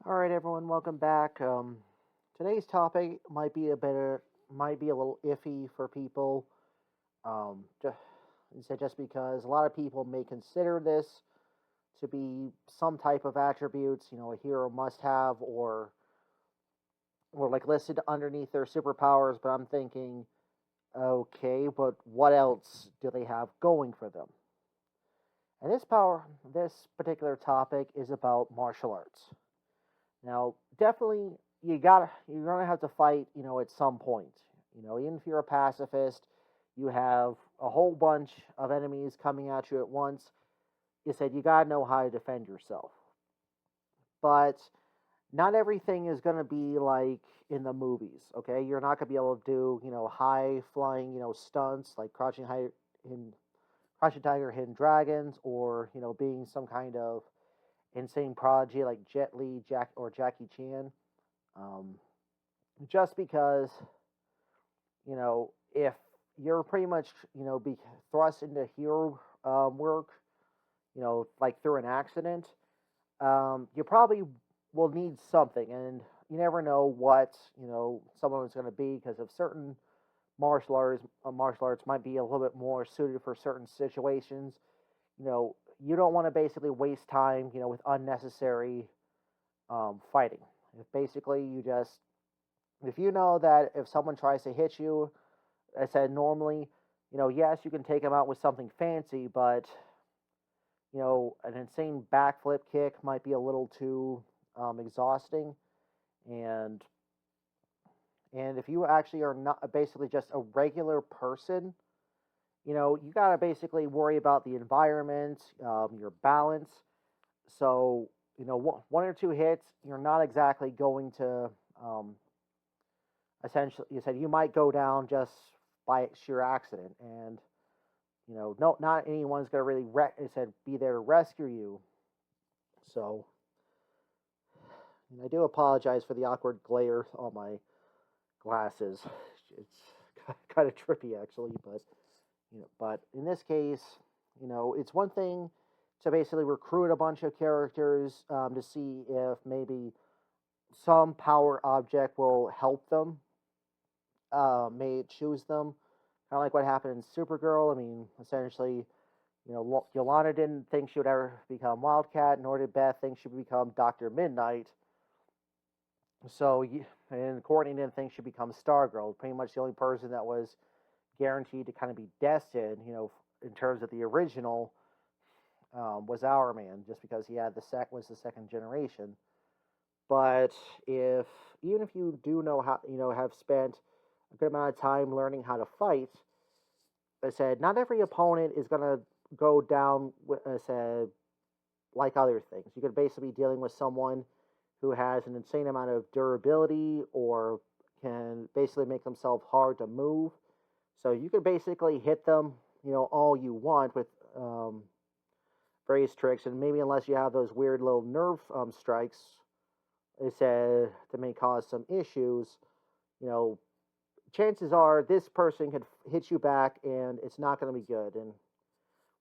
All right, everyone, welcome back. Today's topic might be a little iffy for people. Just because a lot of people may consider this to be some type of attributes, a hero must have, or like listed underneath their superpowers. But I'm thinking, okay, but what else do they have going for them? And this particular topic is about martial arts. Now, definitely, you're gonna have to fight, at some point. Even if you're a pacifist, you have a whole bunch of enemies coming at you at once. You said you gotta know how to defend yourself, but not everything is gonna be like in the movies. Okay, you're not gonna be able to do, high flying, stunts like Crouching Tiger, Hidden Dragons, or being some kind of insane prodigy like Jet Li, Jackie Chan. Um, just because if you're pretty much be thrust into hero work, like through an accident, you probably will need something, and you never know what someone is going to be because of certain martial arts might be a little bit more suited for certain situations. You don't want to basically waste time, with unnecessary fighting. If basically you just if you know that if someone tries to hit you, I said normally, yes, you can take them out with something fancy, but an insane backflip kick might be a little too exhausting, and if you actually are not basically just a regular person, you gotta basically worry about the environment, your balance. So one or two hits, you're not exactly going to essentially. You said you might go down just by sheer accident, and no, not anyone's gonna really it said be there to rescue you. So I do apologize for the awkward glare on my glasses. It's kind of trippy actually, but in this case, it's one thing to basically recruit a bunch of characters to see if maybe some power object will help them, may choose them. Kind of like what happened in Supergirl. I mean, essentially, Yolanda didn't think she would ever become Wildcat, nor did Beth think she would become Doctor Midnight. So, and Courtney didn't think she'd become Stargirl. Pretty much the only person that was guaranteed to kind of be destined, in terms of the original, was Our Man, just because he had was the second generation. But if even if you do know how, have spent a good amount of time learning how to fight, I said not every opponent is gonna go down. I said like other things. You could basically be dealing with someone who has an insane amount of durability or can basically make themselves hard to move. So you could basically hit them, all you want with various tricks, and maybe unless you have those weird little nerve strikes, they said that may cause some issues. You know, chances are this person could hit you back, and it's not going to be good. And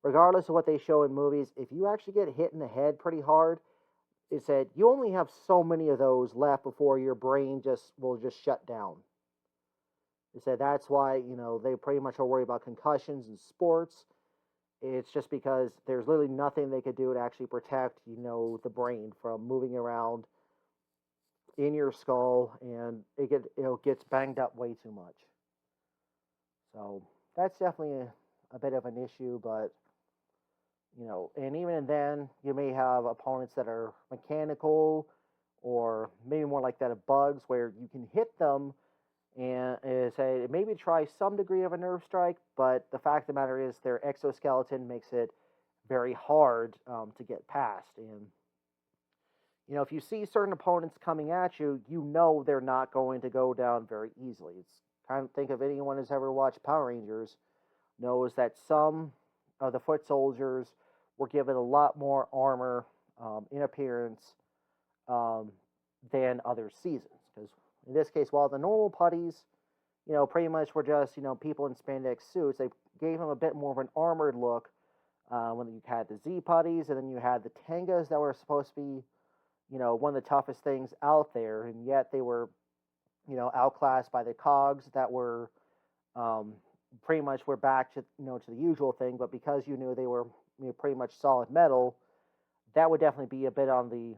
regardless of what they show in movies, if you actually get hit in the head pretty hard, it said you only have so many of those left before your brain just will just shut down. It said that's why they pretty much are worried about concussions in sports. It's just because there's literally nothing they could do to actually protect the brain from moving around in your skull, and it gets banged up way too much. So that's definitely a bit of an issue, but and even then, you may have opponents that are mechanical, or maybe more like that of bugs, where you can hit them and say maybe try some degree of a nerve strike, but the fact of the matter is their exoskeleton makes it very hard to get past. And if you see certain opponents coming at you, they're not going to go down very easily. It's kind of think of anyone who's ever watched Power Rangers knows that some of the foot soldiers were given a lot more armor in appearance um, than other seasons. Because in this case, while the normal putties, pretty much were just people in spandex suits, they gave them a bit more of an armored look. When you had the Z putties, and then you had the Tangas that were supposed to be one of the toughest things out there, and yet they were, outclassed by the cogs that were um, pretty much were back to to the usual thing. But because you knew they were pretty much solid metal, that would definitely be a bit on the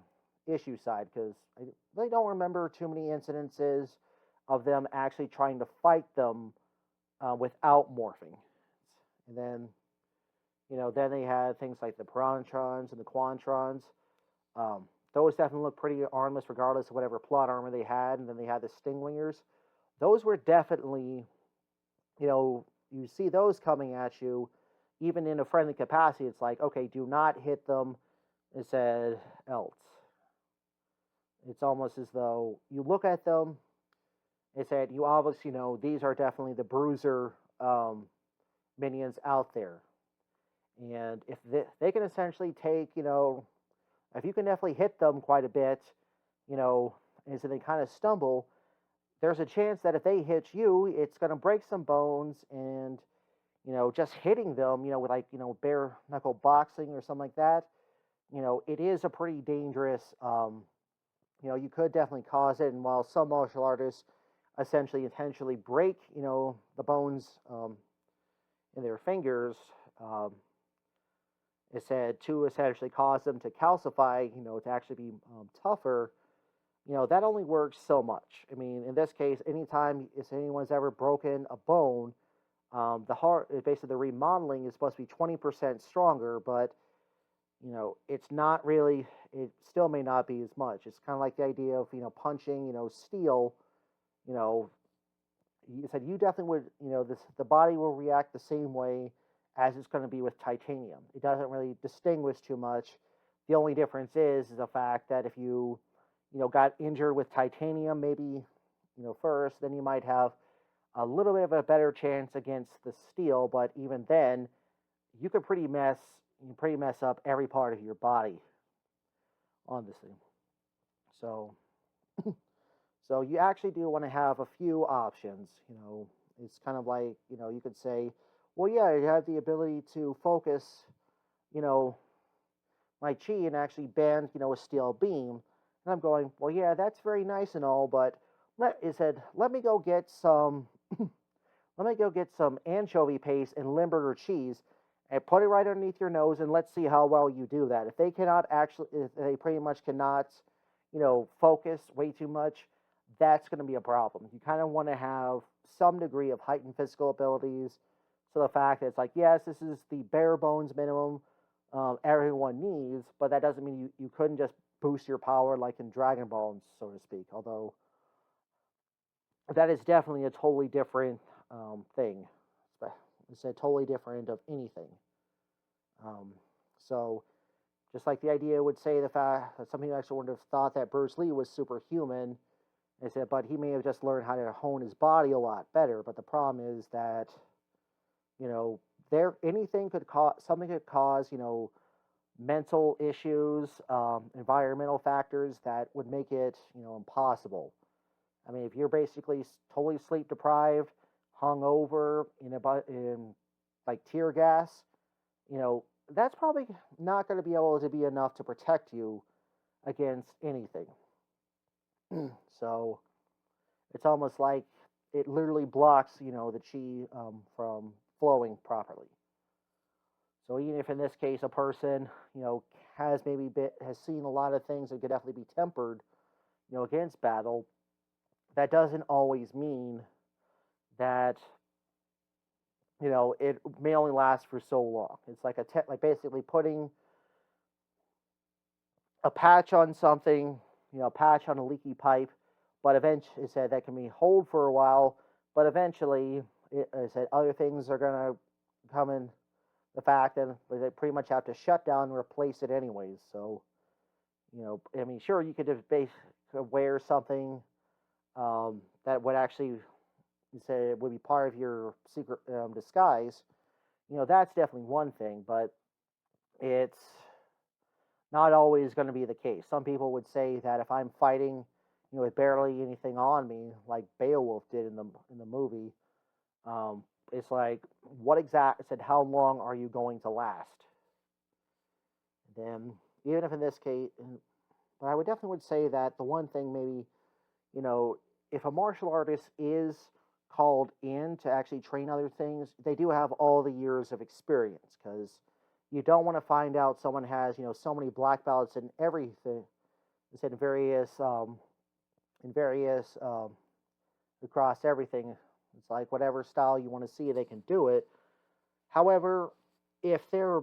issue side because I really don't remember too many incidences of them actually trying to fight them without morphing. And then, then they had things like the Piranhatrons and the Quantrons. Um, those definitely look pretty armless regardless of whatever plot armor they had. And then they had the Stingwingers. Those were definitely, you see those coming at you, even in a friendly capacity. It's like, okay, do not hit them. It said else. It's almost as though you look at them. It said you obviously know these are definitely the bruiser minions out there, and if they can essentially take, if you can definitely hit them quite a bit, and so they kind of stumble, there's a chance that if they hit you, it's going to break some bones, and just hitting them, with like bare knuckle boxing or something like that, it is a pretty dangerous. You could definitely cause it, and while some martial artists essentially intentionally break, the bones in their fingers, um, it said to essentially cause them to calcify, to actually be tougher. That only works so much. I mean, in this case, anytime if anyone's ever broken a bone, the heart, basically the remodeling is supposed to be 20% stronger, but it's not really. It still may not be as much. It's kind of like the idea of punching steel. You know, you said you definitely would. The body will react the same way as it's going to be with titanium. It doesn't really distinguish too much. The only difference is the fact that if you got injured with titanium, maybe first, then you might have a little bit of a better chance against the steel. But even then, you could pretty mess up every part of your body on this thing. So, so you actually do want to have a few options. It's kind of like you could say, well, yeah, you have the ability to focus, you know, my chi and actually bend, a steel beam. And I'm going, well, yeah, that's very nice and all, but it said, let me go get some, let me go get some anchovy paste and Limburger cheese and put it right underneath your nose and let's see how well you do that. If they cannot actually, if they pretty much cannot, focus way too much, that's going to be a problem. You kind of want to have some degree of heightened physical abilities. So the fact that it's like, yes, this is the bare bones minimum everyone needs, but that doesn't mean you couldn't just boost your power like in Dragon Ball, so to speak. Although that is definitely a totally different thing. It's a totally different of anything. Um, so just like the idea would say the fact that some people actually would have thought that Bruce Lee was superhuman, they said, but he may have just learned how to hone his body a lot better. But the problem is that, there anything could cause something could cause, mental issues, environmental factors that would make it, impossible. I mean, if you're basically totally sleep deprived, hung over in like tear gas, that's probably not going to be able to be enough to protect you against anything. So it's almost like it literally blocks, the chi from flowing properly. So even if in this case a person, has has seen a lot of things that could definitely be tempered, against battle, that doesn't always mean that it may only last for so long. It's like like basically putting a patch on something, a patch on a leaky pipe, but eventually it said that can be hold for a while, but eventually it said other things are gonna come in the fact that they pretty much have to shut down and replace it anyways. So, I mean, sure, you could just wear something that would actually say it would be part of your secret disguise. That's definitely one thing, but it's not always going to be the case. Some people would say that if I'm fighting, with barely anything on me, like Beowulf did in the movie, it's like, what exact said? How long are you going to last? Then, even if in this case, But I would definitely would say that the one thing maybe, you know, if a martial artist is called in to actually train other things, they do have all the years of experience because you don't want to find out someone has, so many black belts in everything. It's in various across everything. It's like whatever style you want to see, they can do it. However, if they're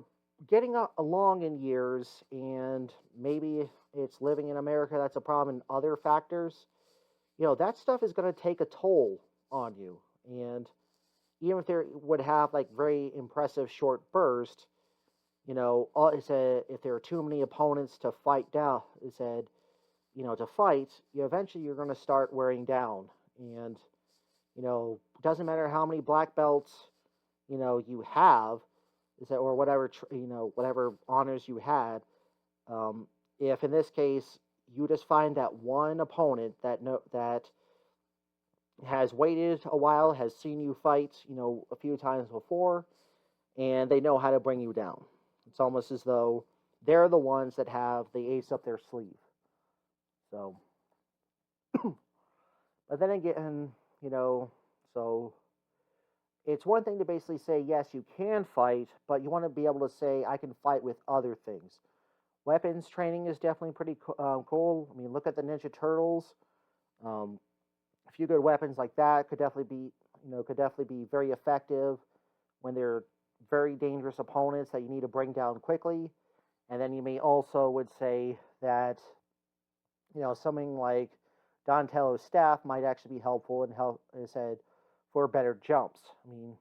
getting along in years and maybe it's living in America, that's a problem, and other factors, that stuff is going to take a toll on you. And even if they would have like very impressive short bursts, it said if there are too many opponents to fight down, it said, to fight, eventually you're going to start wearing down. And, doesn't matter how many black belts, you have, is that, or whatever, whatever honors you had. If in this case, you just find that one opponent that has waited a while, has seen you fight, a few times before, and they know how to bring you down. It's almost as though they're the ones that have the ace up their sleeve. So, but then again, so it's one thing to basically say, yes, you can fight, but you want to be able to say, I can fight with other things. Weapons training is definitely pretty cool. I mean, look at the Ninja Turtles. A few good weapons like that could definitely be very effective when they're very dangerous opponents that you need to bring down quickly. And then you may also would say that, something like Donatello's staff might actually be helpful and help, as I said, for better jumps. I mean,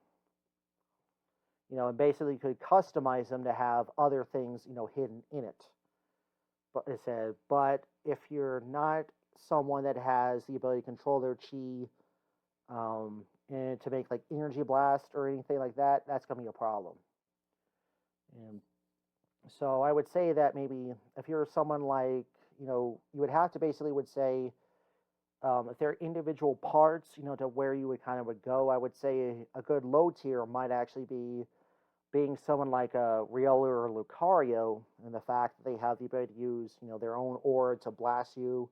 and basically could customize them to have other things, hidden in it. But it said, but if you're not someone that has the ability to control their chi, and to make like energy blast or anything like that, that's gonna be a problem. And so I would say that maybe if you're someone like, you would have to basically would say, if there are individual parts, to where you would kind of would go, I would say a good low tier might actually be being someone like a Riola or Lucario, and the fact that they have the ability to use, their own aura to blast you.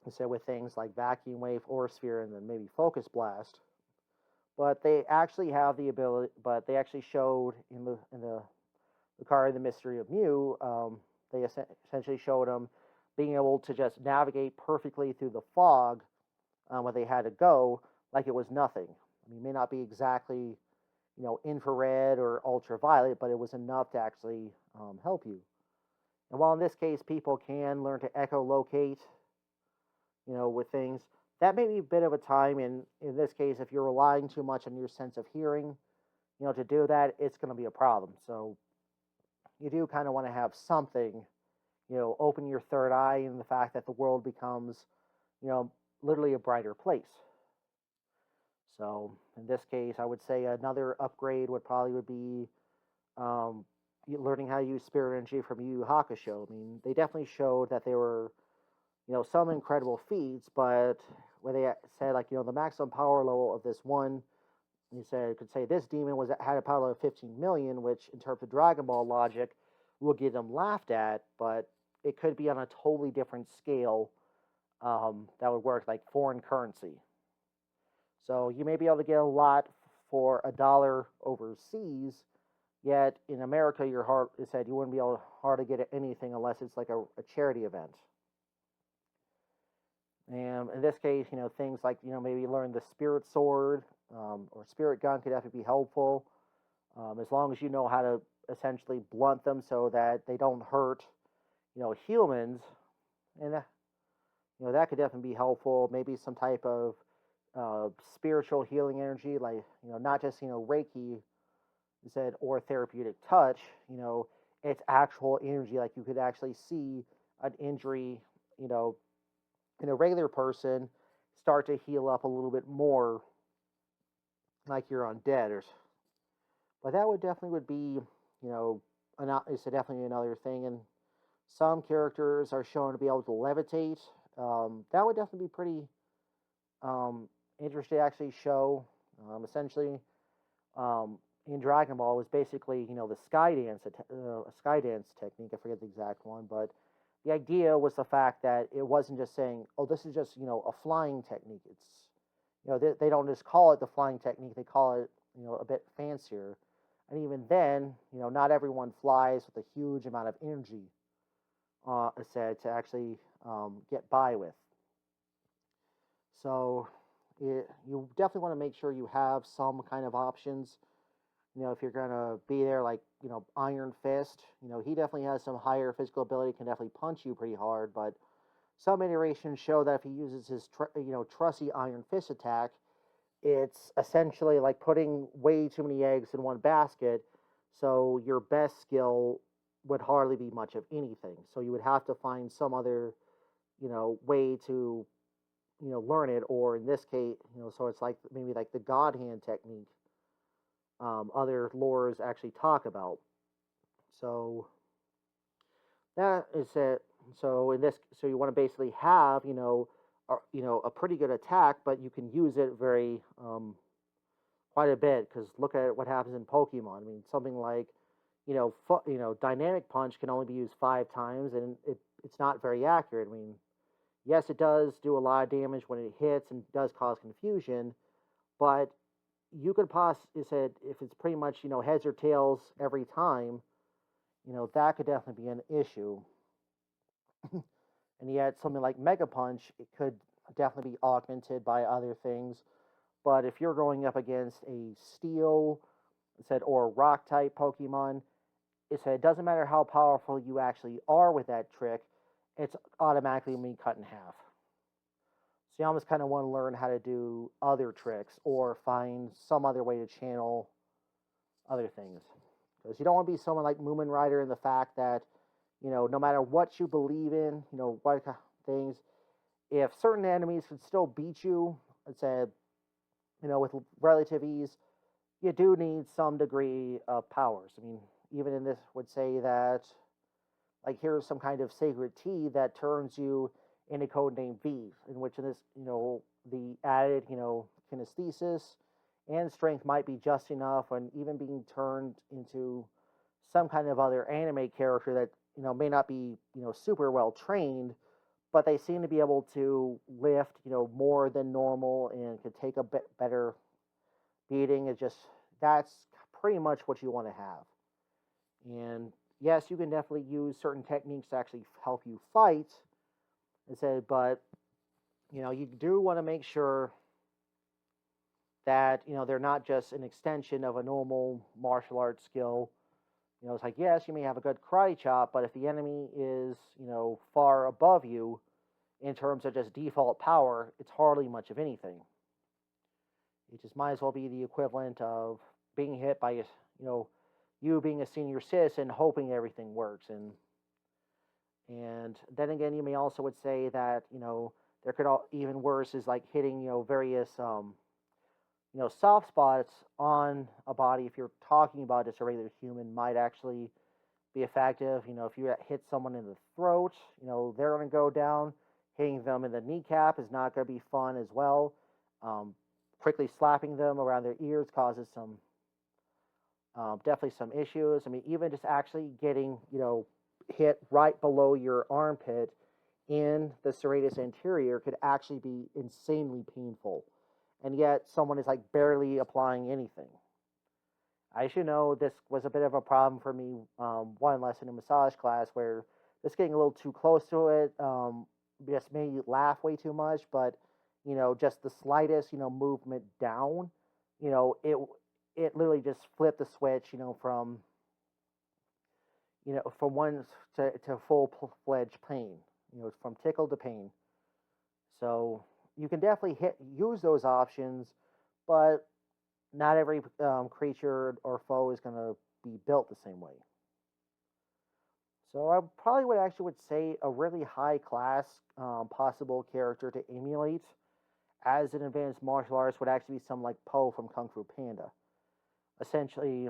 Instead with things like Vacuum Wave, Aura Sphere, and then maybe Focus Blast. But they actually have the ability. But they actually showed in the Lucario: The Mystery of Mew. They essentially showed them being able to just navigate perfectly through the fog where they had to go, like it was nothing. I mean, it may not be exactly, infrared or ultraviolet, but it was enough to actually help you. And while in this case, people can learn to echolocate, with things, that may be a bit of a time. In this case, if you're relying too much on your sense of hearing, to do that, it's going to be a problem. So you do kind of want to have something, open your third eye in the fact that the world becomes, literally a brighter place. So in this case, I would say another upgrade would be learning how to use spirit energy from Yu Yu Hakusho. I mean, they definitely showed that they were, some incredible feats, but where they said like, the maximum power level of this one, he said could say this demon had a power level of 15 million, which in terms of Dragon Ball logic will get them laughed at, but it could be on a totally different scale that would work like foreign currency. So you may be able to get a lot for $1 overseas, yet in America, it said you wouldn't be able to hardly get anything unless it's like a charity event. And in this case, things like, maybe learn the spirit sword or spirit gun could definitely be helpful, as long as you know how to essentially blunt them so that they don't hurt, humans. And, that could definitely be helpful. Maybe some type of spiritual healing energy, like, not just, Reiki, you said, or therapeutic touch, it's actual energy. Like you could actually see an injury, in a regular person start to heal up a little bit more like you're undead. But that would definitely be, it's definitely another thing. And some characters are shown to be able to levitate. That would definitely be pretty interesting to actually show. Essentially, in Dragon Ball was basically, the sky dance technique. I forget the exact one, but the idea was the fact that it wasn't just saying, oh, this is just, a flying technique. It's, they don't just call it the flying technique, they call it, a bit fancier. And even then, not everyone flies with a huge amount of energy, said, to actually get by with. So you definitely want to make sure you have some kind of options. If you're going to be there, like, Iron Fist, he definitely has some higher physical ability, can definitely punch you pretty hard, but some iterations show that if he uses his, trusty Iron Fist attack, it's essentially like putting way too many eggs in one basket, so your best skill would hardly be much of anything. So you would have to find some other, way to, learn it, or in this case, so it's like maybe like the God Hand technique, other lores actually talk about. So that is it. So in this, so you want to basically have, a pretty good attack, but you can use it very quite a bit, because look at what happens in Pokemon. I mean, something like, Dynamic Punch can only be used 5 times, and it's not very accurate. I mean, yes, it does do a lot of damage when it hits and does cause confusion, but you could possibly said if it's pretty much heads or tails every time, that could definitely be an issue. And yet something like Mega Punch, it could definitely be augmented by other things. But if you're going up against a Steel, it said, or Rock type Pokemon, it said it doesn't matter how powerful you actually are with that trick, it's automatically going to be cut in half. So you almost kind of want to learn how to do other tricks or find some other way to channel other things. Because you don't want to be someone like Moomin Rider in the fact that, no matter what you believe in, what things, if certain enemies could still beat you, it's a, with relative ease, you do need some degree of powers. I mean, even in this would say that, like, here's some kind of sacred tea that turns you into Codename V, in which in this, the added, kinesthesis and strength might be just enough, and even being turned into some kind of other anime character that, may not be, super well trained, but they seem to be able to lift, more than normal and could take a bit better beating. It's just, that's pretty much what you want to have. And yes, you can definitely use certain techniques to actually help you fight, but you do want to make sure that they're not just an extension of a normal martial arts skill. It's like, yes, you may have a good karate chop, but if the enemy is far above you in terms of just default power, it's hardly much of anything. It just might as well be the equivalent of being hit by you being a senior citizen hoping everything works. And then again, you may also would say that there could even worse is like hitting various soft spots on a body. If you're talking about just a regular human, might actually be effective. If you hit someone in the throat, they're going to go down. Hitting them in the kneecap is not going to be fun as well. Quickly slapping them around their ears causes some definitely some issues. I mean, even just actually getting hit right below your armpit in the serratus anterior could actually be insanely painful, and yet someone is like barely applying anything. I should know this was a bit of a problem for me. One lesson in massage class where just getting a little too close to it just made me laugh way too much, but just the slightest movement down, it literally just flipped the switch, from from one to full-fledged pain, from tickle to pain. So you can definitely use those options, but not every creature or foe is going to be built the same way. So I probably would say a really high class possible character to emulate as an advanced martial arts would actually be someone like Po from Kung Fu Panda. Essentially,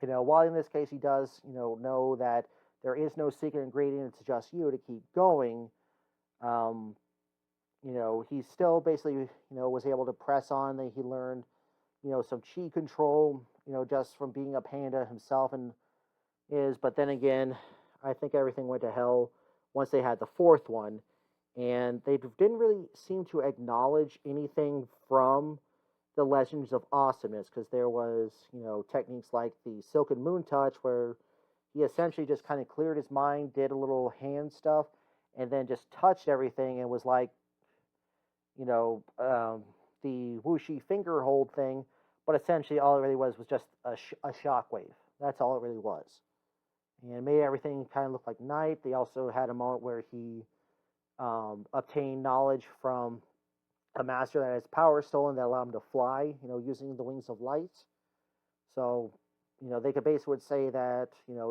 while in this case he does, know that there is no secret ingredient, it's just you to keep going, he still basically, was able to press on. That he learned, some chi control, just from being a panda himself, but then again, I think everything went to hell once they had the fourth one, and they didn't really seem to acknowledge anything from the Legends of Awesomeness, because there was, techniques like the Silken Moon Touch, where he essentially just kind of cleared his mind, did a little hand stuff, and then just touched everything and was like, you know, um, the whooshy finger hold thing, but essentially all it really was just a shockwave. That's all it really was. And it made everything kind of look like night. They also had a moment where he obtained knowledge from a master that has power stolen that allowed him to fly, using the wings of light. So, they could basically say that,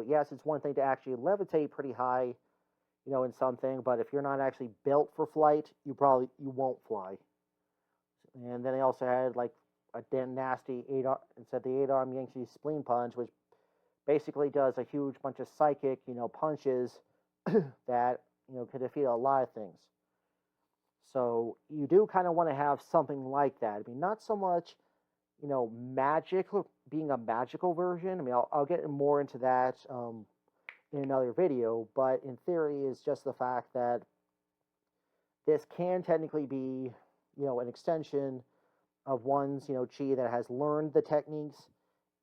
yes, it's one thing to actually levitate pretty high, in something, but if you're not actually built for flight, you won't fly. And then they also had like a nasty instead the 8-arm Yankee spleen punch, which basically does a huge bunch of psychic, punches that can defeat a lot of things. So you do kind of want to have something like that. I mean, not so much, magic being a magical version. I mean, I'll get more into that in another video, but in theory, is just the fact that this can technically be, an extension of one's, chi that has learned the techniques,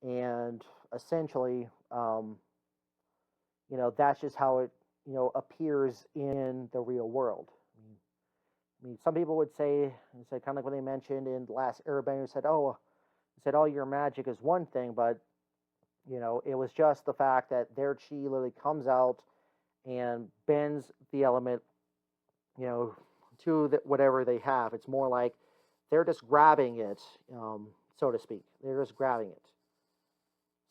and essentially, that's just how it, appears in the real world. I mean, some people would say, kind of like when they mentioned in the last Airbender, oh, your magic is one thing, but it was just the fact that their chi literally comes out and bends the element, to whatever they have. It's more like they're just grabbing it, so to speak. They're just grabbing it.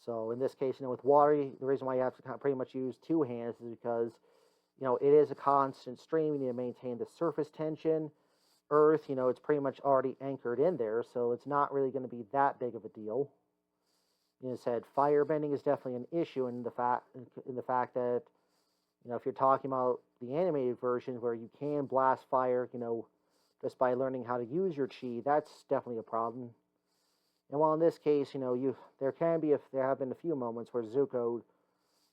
So in this case, with water, the reason why you have to kind of pretty much use two hands is because, it is a constant stream. You need to maintain the surface tension. Earth, it's pretty much already anchored in there, so it's not really going to be that big of a deal. Said fire bending is definitely an issue in the fact that, if you're talking about the animated version where you can blast fire, just by learning how to use your chi, that's definitely a problem. And while in this case, there have been a few moments where Zuko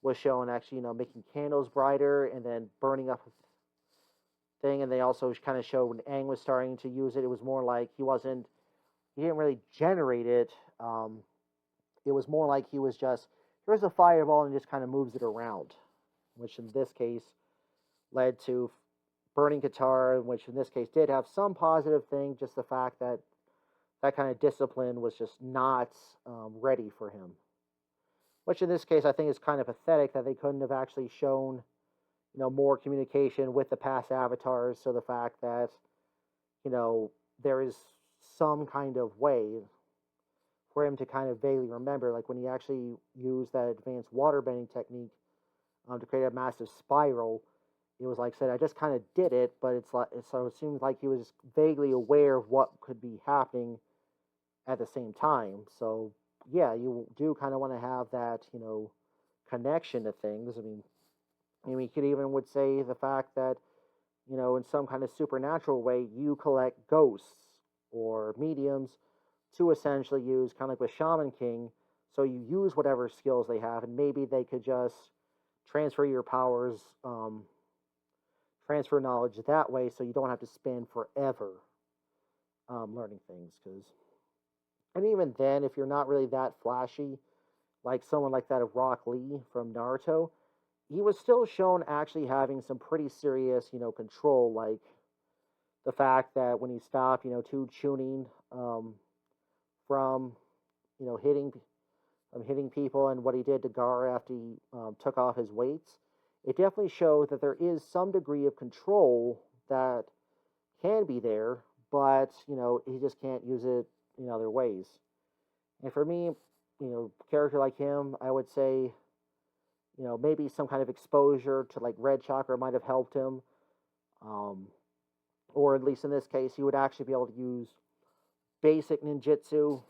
was shown actually, making candles brighter and then burning up a thing, and they also kind of showed when Aang was starting to use it, it was more like he didn't really generate it. It was more like he was just, here's a fireball, and just kind of moves it around, which in this case led to burning Katara, which in this case did have some positive thing, just the fact that that kind of discipline was just not ready for him. Which in this case I think is kind of pathetic that they couldn't have actually shown, more communication with the past avatars, so the fact that, there is some kind of way for him to kind of vaguely remember, like when he actually used that advanced water bending technique to create a massive spiral. It was like I said, I just kind of did it, but so it seems like he was vaguely aware of what could be happening at the same time. So yeah, you do kind of want to have that, connection to things. I mean, you could even would say the fact that, in some kind of supernatural way, you collect ghosts or mediums to essentially use, kind of like with Shaman King. So you use whatever skills they have, and maybe they could just transfer your powers, transfer knowledge that way, so you don't have to spend forever learning things. And even then, if you're not really that flashy, like someone like that of Rock Lee from Naruto, he was still shown actually having some pretty serious, control, like the fact that when he stopped, Tu Chunin from, hitting people, and what he did to Gar after he took off his weights, it definitely showed that there is some degree of control that can be there, but, he just can't use it in other ways. And for me, character like him, I would say, maybe some kind of exposure to like red chakra might have helped him. Or at least in this case, he would actually be able to use basic ninjutsu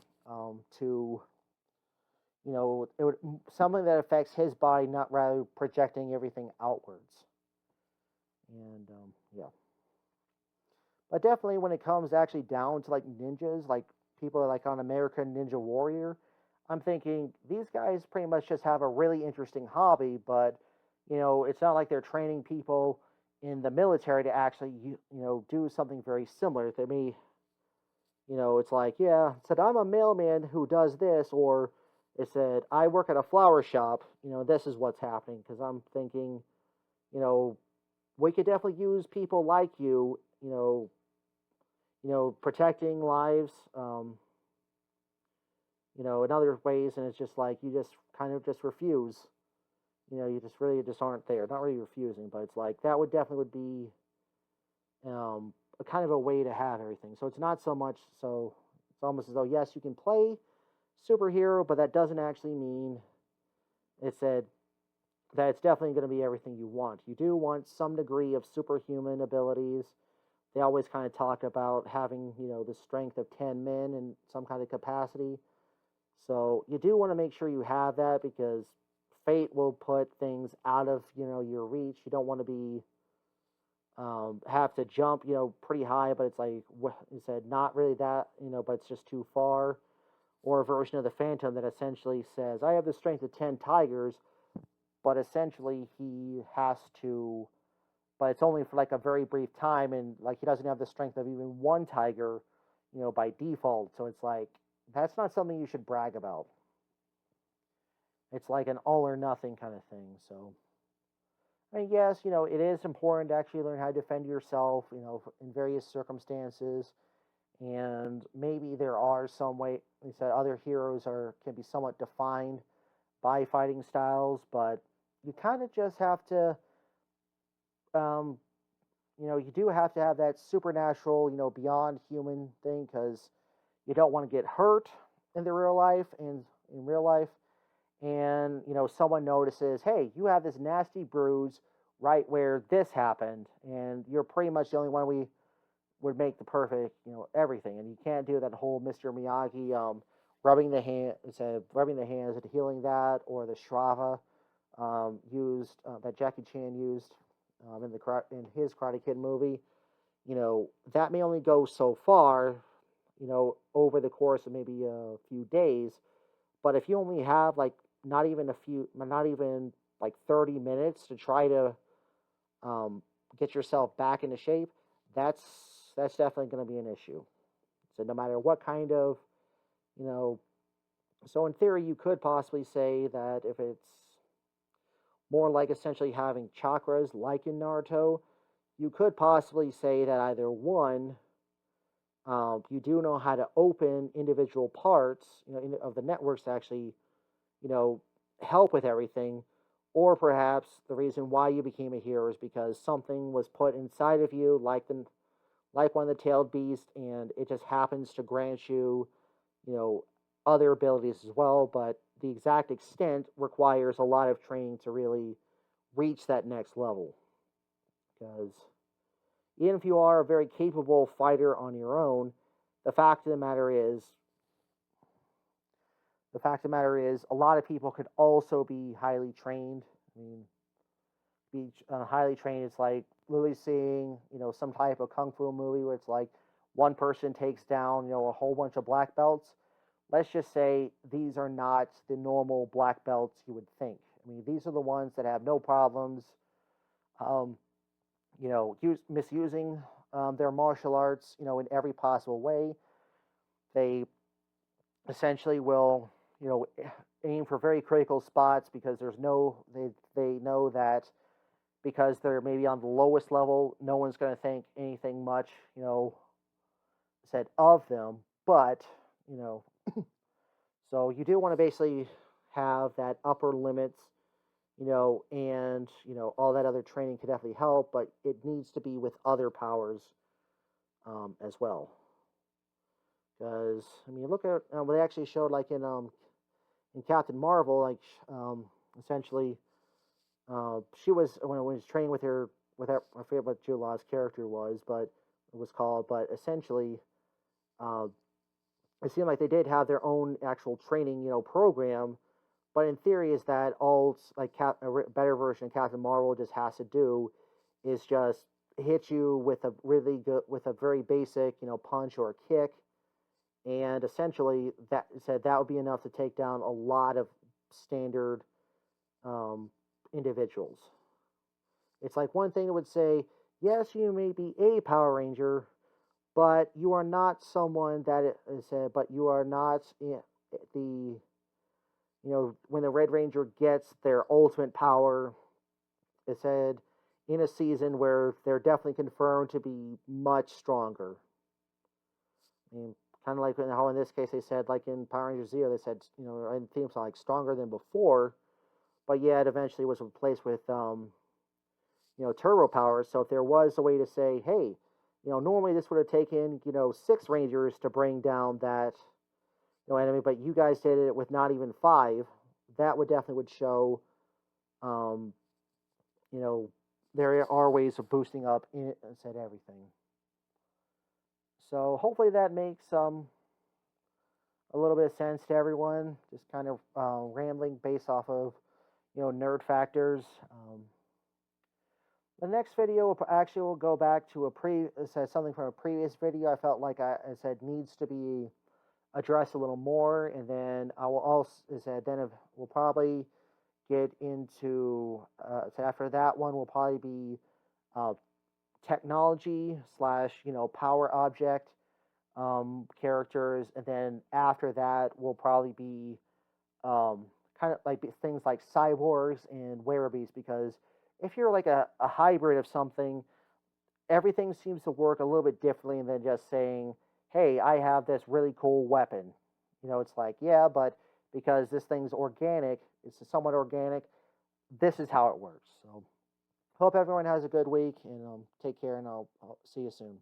to, it would something that affects his body, not rather projecting everything outwards. And yeah, but definitely when it comes actually down to like ninjas, like people like on American Ninja Warrior, I'm thinking these guys pretty much just have a really interesting hobby, but it's not like they're training people, in the military to actually do something very similar. They may, it's like, yeah, it said I'm a mailman who does this, or it said I work at a flower shop. This is what's happening, because I'm thinking, you know, we could definitely use people like you, protecting lives, in other ways, and it's just like you just kind of just refuse. You just really just aren't there. Not really refusing, but it's like that would be a kind of a way to have everything. So it's not so much. So it's almost as though, yes, you can play superhero, but that doesn't actually mean it said that it's definitely going to be everything you want. You do want some degree of superhuman abilities. They always kind of talk about having, the strength of 10 men in some kind of capacity. So you do want to make sure you have that, because fate will put things out of, your reach. You don't want to be have to jump, pretty high, but it's like you said, not really that, but it's just too far. Or a version of the Phantom that essentially says, I have the strength of 10 tigers, but essentially he has to, but it's only for like a very brief time, and like he doesn't have the strength of even one tiger, by default. So it's like, that's not something you should brag about. It's like an all or nothing kind of thing. So, I mean, yes, it is important to actually learn how to defend yourself, in various circumstances. And maybe there are some way, like I said, other heroes can be somewhat defined by fighting styles, but you kind of just have to, um, you do have to have that supernatural, beyond human thing, because you don't want to get hurt in the real life and in real life, and someone notices, hey, you have this nasty bruise right where this happened, and you're pretty much the only one we would make the perfect, everything, and you can't do that whole Mr. Miyagi rubbing the hand instead of rubbing the hands and healing that, or the Shrava used that Jackie Chan used in his Karate Kid movie. That may only go so far, over the course of maybe a few days. But if you only have like not even like 30 minutes to try to get yourself back into shape, that's definitely going to be an issue. So no matter what kind of, you know, so in theory, you could possibly say that if it's more like essentially having chakras like in Naruto, you could possibly say that either one, you do know how to open individual parts, of the networks to actually, you know, help with everything, or perhaps the reason why you became a hero is because something was put inside of you, like one of the tailed beasts, and it just happens to grant you, you know, other abilities as well. But the exact extent requires a lot of training to really reach that next level. Because even if you are a very capable fighter on your own, the fact of the matter is, a lot of people could also be highly trained. I mean, be highly trained. It's like literally seeing, some type of kung fu movie where it's like one person takes down, a whole bunch of black belts. Let's just say these are not the normal black belts you would think. I mean, these are the ones that have no problems, um, misusing their martial arts, in every possible way. They essentially will, aim for very critical spots because they know that because they're maybe on the lowest level, no one's going to think anything much, said of them. But, you know, so you do want to basically have that upper limits, and, all that other training can definitely help, but it needs to be with other powers as well. Because, I mean, look at what they actually showed, like in Captain Marvel, like essentially, she was when she was training with her, I forget what Jude Law's character was, but it was called. But essentially, uh, it seemed like they did have their own actual training, program. But in theory, is that all like a better version of Captain Marvel just has to do is just hit you with a very basic, punch or a kick, and essentially that said that would be enough to take down a lot of standard um, individuals. It's like one thing that would say, yes, you may be a Power Ranger, but you are not someone that is said, but you are not the, when the Red Ranger gets their ultimate power, it said in a season where they're definitely confirmed to be much stronger. I mean, kind of like how in this case they said, like in Power Rangers Zero, they said, in theme song, like stronger than before, but yeah, it eventually was replaced with, turbo powers. So if there was a way to say, hey, normally this would have taken, 6 Rangers to bring down that, enemy, but you guys did it with not even 5, that would definitely would show, um, there are ways of boosting up in said everything. So hopefully that makes a little bit of sense to everyone. Just kind of rambling based off of nerd factors. The next video actually will go back to something from a previous video. I felt like I said needs to be addressed a little more, and then I will also we'll probably get into so after that one will probably be technology / power object characters, and then after that will probably be kind of like things like cyborgs and werebees, because if you're like a hybrid of something, everything seems to work a little bit differently than just saying, hey, I have this really cool weapon. It's like, yeah, but because this thing's organic, it's somewhat organic, this is how it works. So hope everyone has a good week, and take care, and I'll see you soon.